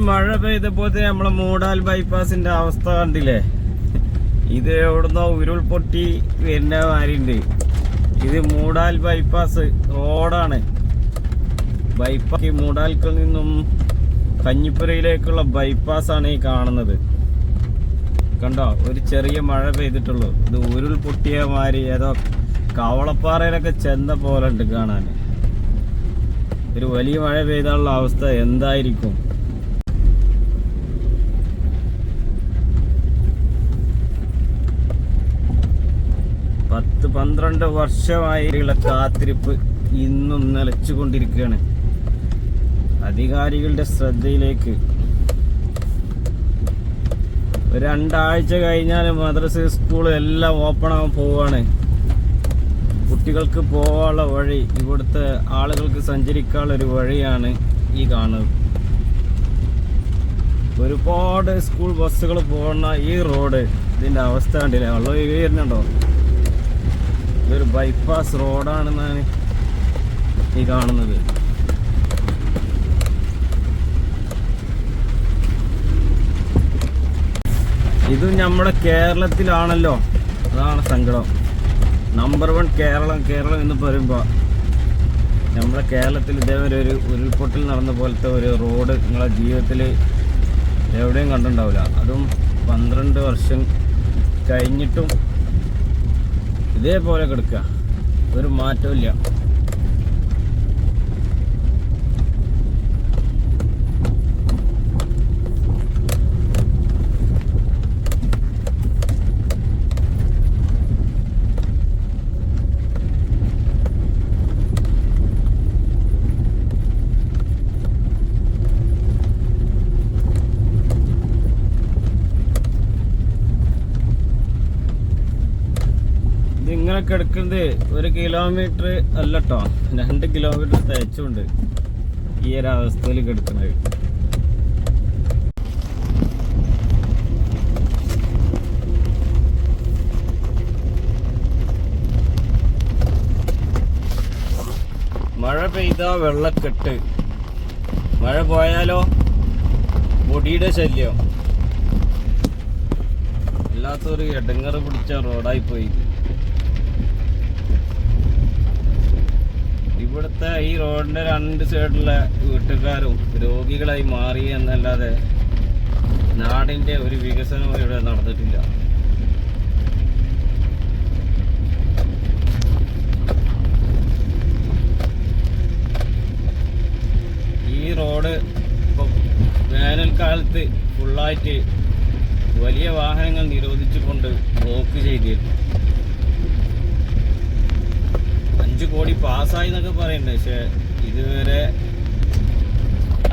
മഴ പെയ്തപ്പോഴത്തെ നമ്മളെ മൂടാൽ ബൈപ്പാസിന്റെ അവസ്ഥ കണ്ടില്ലേ? ഇത് എവിടുന്നോ ഉരുൾപൊട്ടി വരുന്ന മാതിരിണ്ട്. ഇത് മൂടാൽ ബൈപ്പാസ് റോഡാണ്. ബൈപ്പാസ് മൂടാൽക്കിൽ നിന്നും കഞ്ഞിപ്പുരയിലേക്കുള്ള ബൈപ്പാസാണ് ഈ കാണുന്നത്. കണ്ടോ, ഒരു ചെറിയ മഴ പെയ്തിട്ടുള്ളൂ. ഇത് ഉരുൾപൊട്ടിയ മാതിരി ഏതോ കവളപ്പാറയിലൊക്കെ ചെന്ന പോലെ ഉണ്ട് കാണാൻ. ഒരു വലിയ മഴ പെയ്താലുള്ള അവസ്ഥ എന്തായിരിക്കും? പത്ത് 12 വർഷമായുള്ള കാത്തിരിപ്പ് ഇന്നും നിലച്ചുകൊണ്ടിരിക്കുകയാണ്. അധികാരികളുടെ ശ്രദ്ധയിലേക്ക്. ഒരു 2 ആഴ്ച കഴിഞ്ഞാൽ മദ്രസ സ്കൂൾ എല്ലാം ഓപ്പൺ ആവാൻ പോവാണ്. കുട്ടികൾക്ക് പോകാനുള്ള വഴി, ഇവിടുത്തെ ആളുകൾക്ക് സഞ്ചരിക്കാനുള്ള ഒരു വഴിയാണ് ഈ കാണുന്നത്. ഒരുപാട് സ്കൂൾ ബസ്സുകൾ പോകുന്ന ഈ റോഡ്, ഇതിൻ്റെ അവസ്ഥ കണ്ടില്ലേ? വെള്ളം വരുന്നുണ്ടോ? ഇതൊരു ബൈപ്പാസ് റോഡാണെന്നാണ് ഈ കാണുന്നത്. ഇതും നമ്മുടെ കേരളത്തിലാണല്ലോ, അതാണ് സങ്കടം. നമ്പർ 1 കേരളം എന്ന് പറയുമ്പോൾ നമ്മുടെ കേരളത്തിൽ ഇതേവരെ ഒരു ഉരുൾപൊട്ടൽ നടന്ന പോലത്തെ ഒരു റോഡ് നിങ്ങളെ ജീവിതത്തിൽ എവിടെയും കണ്ടിട്ടുണ്ടാവില്ല. അതും 12 വർഷം കഴിഞ്ഞിട്ടും ഇതേപോലെ കിടക്കുക, ഒരു മാറ്റവും ഇല്ല. ഇങ്ങനെ കിടക്കുന്നത് 1 കിലോമീറ്റർ അല്ല കേട്ടോ, 2 കിലോമീറ്റർ തേച്ചുണ്ട് ഈ ഒരു അവസ്ഥയിൽ കിടക്കുന്നത്. മഴ പെയ്താ വെള്ളക്കെട്ട്, മഴ പോയാലോ പൊടിയുടെ ശല്യം. അല്ലാത്തൊരു ഇടങ്ങറ് പിടിച്ച റോഡായി പോയി. ഇവിടുത്തെ ഈ റോഡിന്റെ 2 സൈഡിലുള്ള വീട്ടുകാരും രോഗികളായി മാറി എന്നല്ലാതെ നാടിന്റെ ഒരു വികസനവും ഇവിടെ നടന്നിട്ടില്ല. ഈ റോഡ് ഇപ്പൊ വേനൽക്കാലത്ത് ഫുള്ളായിട്ട് വലിയ വാഹനങ്ങൾ നിരോധിച്ചുകൊണ്ട് ബ്ലോക്ക് ചെയ്തിരുന്നു. 5 കോടി പാസ്സായി എന്നൊക്കെ പറയുന്നുണ്ട്. പക്ഷെ ഇതുവരെ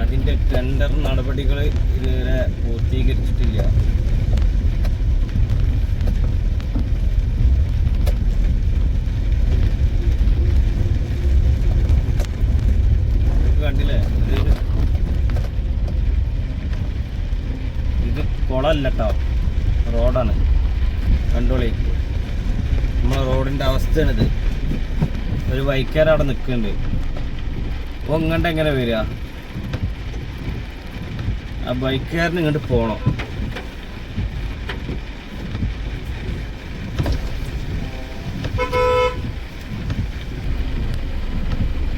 അതിന്റെ ടെൻഡർ നടപടികൾ ഇതുവരെ പൂർത്തീകരിച്ചിട്ടില്ല. കണ്ടില്ലേ, ഇത് കുളമല്ല കേട്ടോ, റോഡാണ്. കണ്ടോളി, നമ്മളെ റോഡിന്റെ അവസ്ഥയാണിത്. ഒരു ബൈക്കാർ അവിടെ നിൽക്കുന്നുണ്ട്. അപ്പോൾ ഇങ്ങോട്ട് എങ്ങനെ വരിക? ആ ബൈക്കുകാരന് ഇങ്ങോട്ട് പോകണം.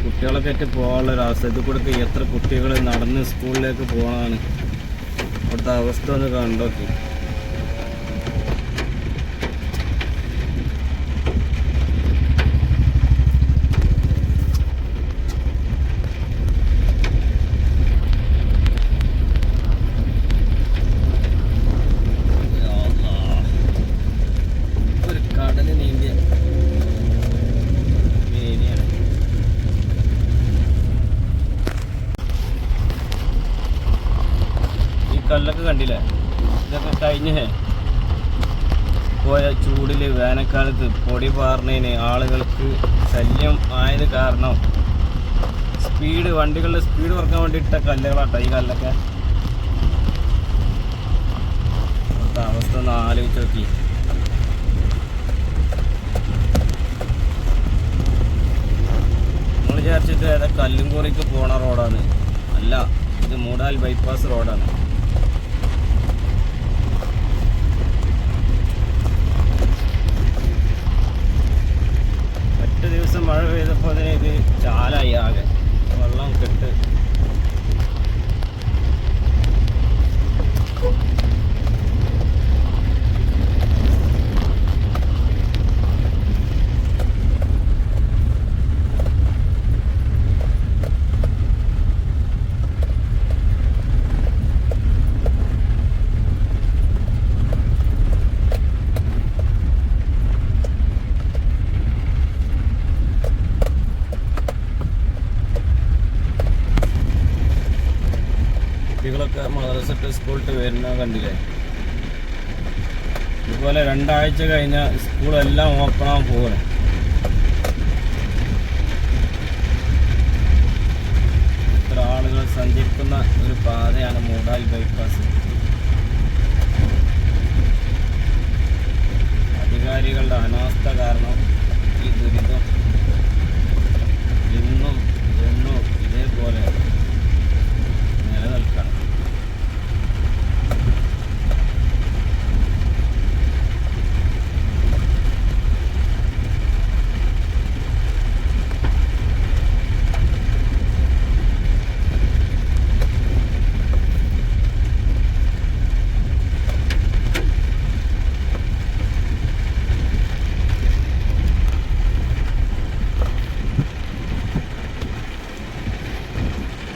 കുട്ടികളൊക്കെ ആയിട്ട് പോകാനുള്ളൊരവസ്ഥ. ഇത് കൂടെ എത്ര കുട്ടികൾ നടന്ന് സ്കൂളിലേക്ക് പോകണതാണ്. അവിടുത്തെ അവസ്ഥ ഒന്ന് കണ്ടോക്കി. കല്ലൊക്കെ കണ്ടില്ലേ? ഇതൊക്കെ കഴിഞ്ഞ് പോയ ചൂടിൽ വേനൽക്കാലത്ത് പൊടി പാറുന്നതിന് ആളുകൾക്ക് ശല്യം ആയത് കാരണം വണ്ടികളുടെ സ്പീഡ് കുറക്കാൻ വേണ്ടി ഇട്ട കല്ലുകളാട്ടോ ഈ കല്ലൊക്കെ. അവസ്ഥ ഒന്ന് ആലോചിച്ച് നോക്കി. നമ്മൾ വിചാരിച്ചിട്ട് ഏതാ കല്ലും കോറിക്ക് പോണ റോഡാണ്. അല്ല, ഇത് മൂടാൽ ബൈപ്പാസ് റോഡാണ്. ഒറ്റ ദിവസം മഴ പെയ്തപ്പോൾ തന്നെ ഇത് ചാലായി, ആകെ വെള്ളം കെട്ട്. കുട്ടികളൊക്കെ മദ്രസട്ട് സ്കൂളിട്ട് വരുന്ന കണ്ടില്ലേ. ഇതുപോലെ 2 ആഴ്ച കഴിഞ്ഞാൽ സ്കൂളെല്ലാം ഓപ്പണാകാൻ പോകണം. ഇത്ര ആളുകൾ സഞ്ചരിക്കുന്ന ഒരു പാതയാണ് മൂടാൽ ബൈപ്പാസ്. അധികാരികളുടെ അനാസ്ഥ കാരണം ഈ ദുരിതം ഇന്നും എന്നും ഇതേപോലെ നിലനിൽക്കണം.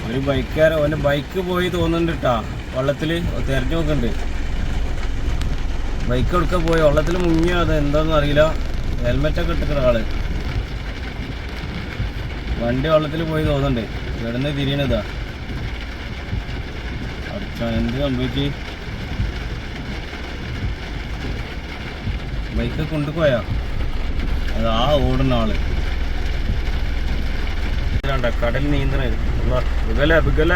ഒരു ബൈക്കുകാരൻ ഓൻ്റെ ബൈക്ക് പോയി തോന്നുന്നുണ്ട് കേട്ടാ, വെള്ളത്തിൽ തെരഞ്ഞു നോക്കുന്നുണ്ട്. ബൈക്ക് എടുക്കാൻ പോയി വെള്ളത്തിൽ മുങ്ങിയോ അത് എന്താണെന്ന് അറിയില്ല. ഹെൽമെറ്റൊക്കെ ഇട്ടിക്കുന്ന ആള് വണ്ടി വെള്ളത്തിൽ പോയി തോന്നുന്നുണ്ട്. ഇവിടുന്ന് തിരിയണതാ. അടിച്ചാൻ എന്ത് സംഭവിച്ച്? ബൈക്ക് കൊണ്ടുപോയാ അത് ആ ഓടുന്ന ആള്. കടൽ നീന്തണ ബിഗല